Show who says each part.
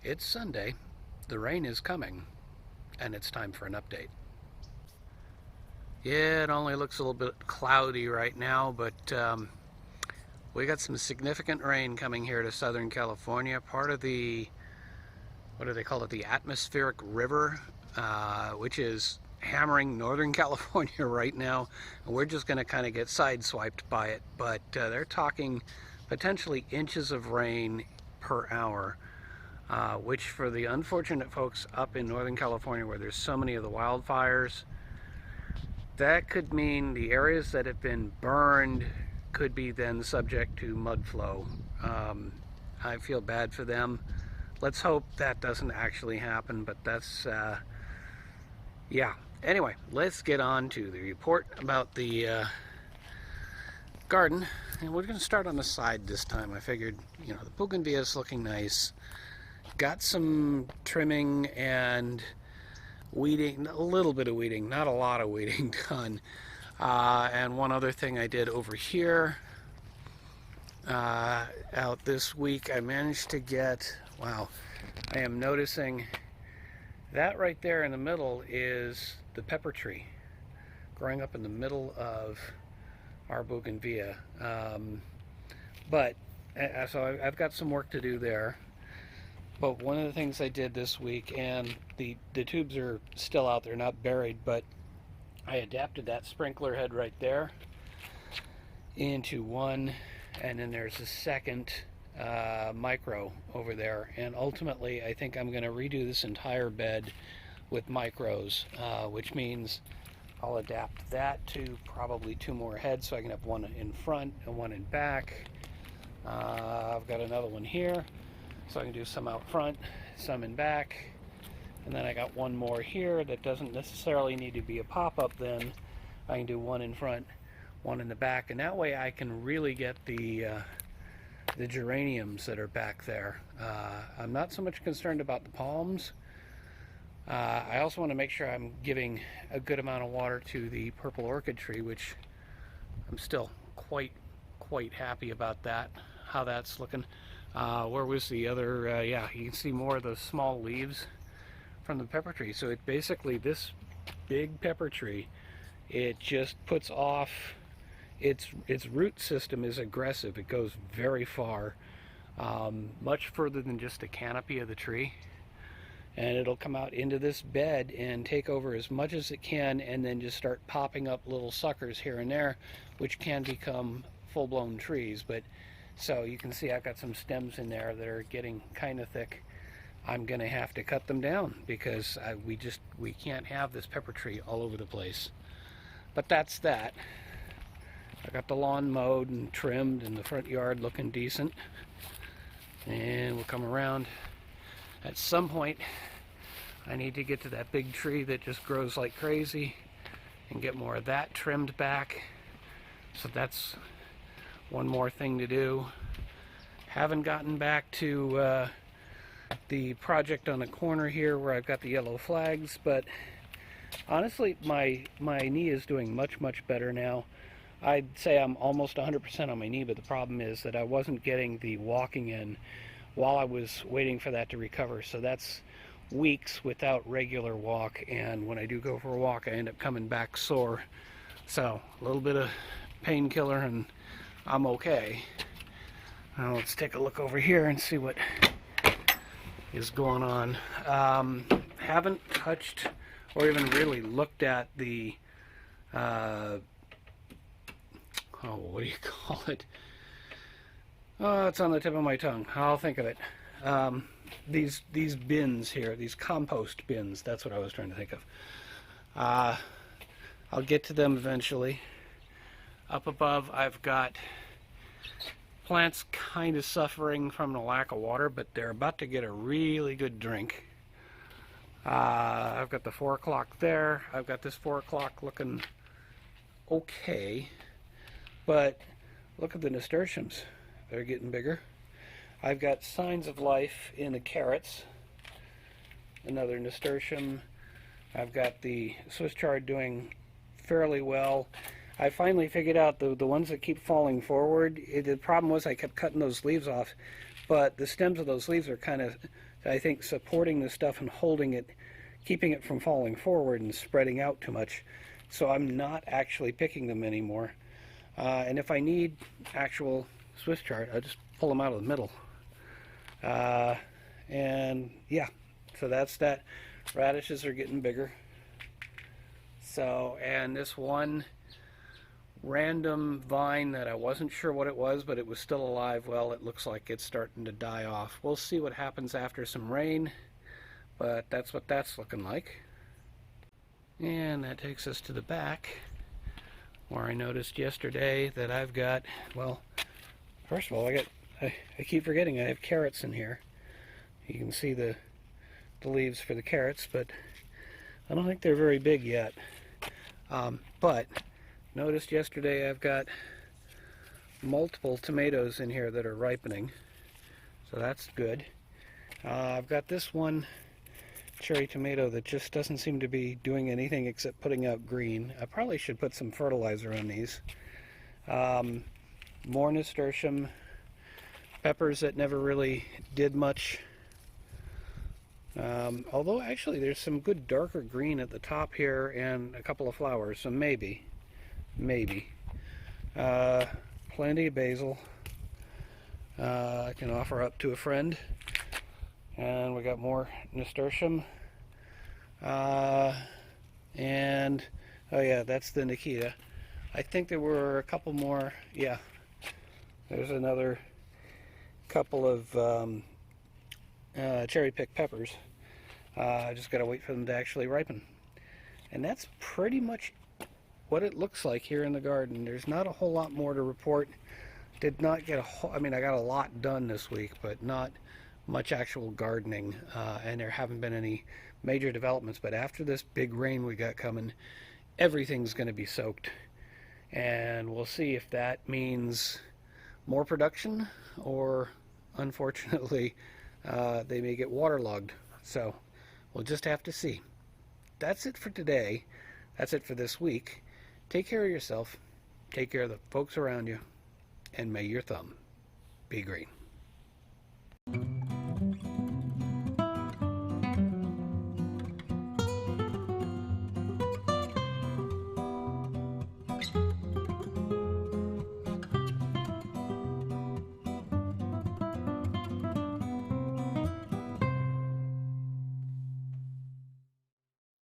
Speaker 1: It's Sunday, the rain is coming, and it's time for an update. Yeah, it only looks a little bit cloudy right now, but we got some significant rain coming here to Southern California. Part of the, what do they call it, the atmospheric river, which is hammering Northern California right now. And we're just going to kind of get sideswiped by it, but they're talking potentially inches of rain per hour. Which for the unfortunate folks up in Northern California where there's so many of the wildfires, that could mean the areas that have been burned could be then subject to mud flow. I feel bad for them. Let's hope that doesn't actually happen, but that's, yeah. Anyway, let's get on to the report about the garden. And we're going to start on the side this time. I figured, you know, the bougainvillea is looking nice. Got some trimming and weeding, a little bit of weeding, not a lot of weeding done. And one other thing I did over here out this week, I managed to get, wow, I am noticing that right there in the middle is the pepper tree growing up in the middle of our bougainvillea. So I've got some work to do there. But one of the things I did this week, and the tubes are still out there, not buried, but I adapted that sprinkler head right there into one, and then there's a second micro over there. And ultimately, I think I'm going to redo this entire bed with micros, which means I'll adapt that to probably two more heads, so I can have one in front and one in back. I've got another one here. So I can do some out front, some in back, and then I got one more here that doesn't necessarily need to be a pop-up. Then I can do one in front, one in the back, and that way I can really get the geraniums that are back there. I'm not so much concerned about the palms. I also want to make sure I'm giving a good amount of water to the purple orchid tree, which I'm still quite happy about that, how that's looking. Where was the other, yeah, you can see more of the small leaves from the pepper tree. So it basically, this big pepper tree, it just puts off, its root system is aggressive. It goes very far, much further than just the canopy of the tree. And it'll come out into this bed and take over as much as it can, and then just start popping up little suckers here and there, which can become full-blown trees. But so you can see I've got some stems in there that are getting kind of thick. I'm going to have to cut them down because we can't have this pepper tree all over the place. But that's that. I got the lawn mowed and trimmed and the front yard looking decent. And we'll come around. At some point, I need to get to that big tree that just grows like crazy and get more of that trimmed back. So that's one more thing to do. Haven't gotten back to the project on the corner here where I've got the yellow flags, but honestly my knee is doing much better now. I'd say I'm almost 100% on my knee, but the problem is that I wasn't getting the walking in while I was waiting for that to recover. So that's weeks without regular walk, and when I do go for a walk I end up coming back sore. So a little bit of painkiller and I'm okay. Now let's take a look over here and see what is going on. Haven't touched or even really looked at the oh, what do you call it? Oh, it's on the tip of my tongue. I'll think of it. These bins here, these compost bins, that's what I was trying to think of. I'll get to them eventually. Up above, I've got plants kind of suffering from the lack of water, but they're about to get a really good drink. I've got the 4 o'clock there. I've got this 4 o'clock looking okay, but look at the nasturtiums. They're getting bigger. I've got signs of life in the carrots. Another nasturtium. I've got the Swiss chard doing fairly well. I finally figured out the ones that keep falling forward, the problem was I kept cutting those leaves off, but the stems of those leaves are kind of I think supporting the stuff and holding it, keeping it from falling forward and spreading out too much. So I'm not actually picking them anymore. And if I need actual Swiss chard, I'll just pull them out of the middle. And yeah, so that's that. Radishes are getting bigger. So, and this one random vine that I wasn't sure what it was, but it was still alive, well, it looks like it's starting to die off. We'll see what happens after some rain, but that's what that's looking like. And that takes us to the back, where I noticed yesterday that I've got, well, first of all, I keep forgetting I have carrots in here. You can see the leaves for the carrots, but I don't think they're very big yet. But noticed yesterday I've got multiple tomatoes in here that are ripening, so that's good. I've got this one cherry tomato that just doesn't seem to be doing anything except putting out green. I probably should put some fertilizer on these. More nasturtium, peppers that never really did much. Although actually there's some good darker green at the top here and a couple of flowers, so maybe. Plenty of basil. I can offer up to a friend. And we got more nasturtium. And oh yeah, that's the Nikita. I think there were a couple more. Yeah, there's another couple of cherry picked peppers. I just gotta wait for them to actually ripen. And that's pretty much what it looks like here in the garden. There's not a whole lot more to report. Did not get I mean, I got a lot done this week, but not much actual gardening, and there haven't been any major developments. But after this big rain we got coming, everything's going to be soaked, and we'll see if that means more production or, unfortunately, they may get waterlogged. So we'll just have to see. That's it for today. That's it for this week. Take care of yourself, take care of the folks around you, and may your thumb be green.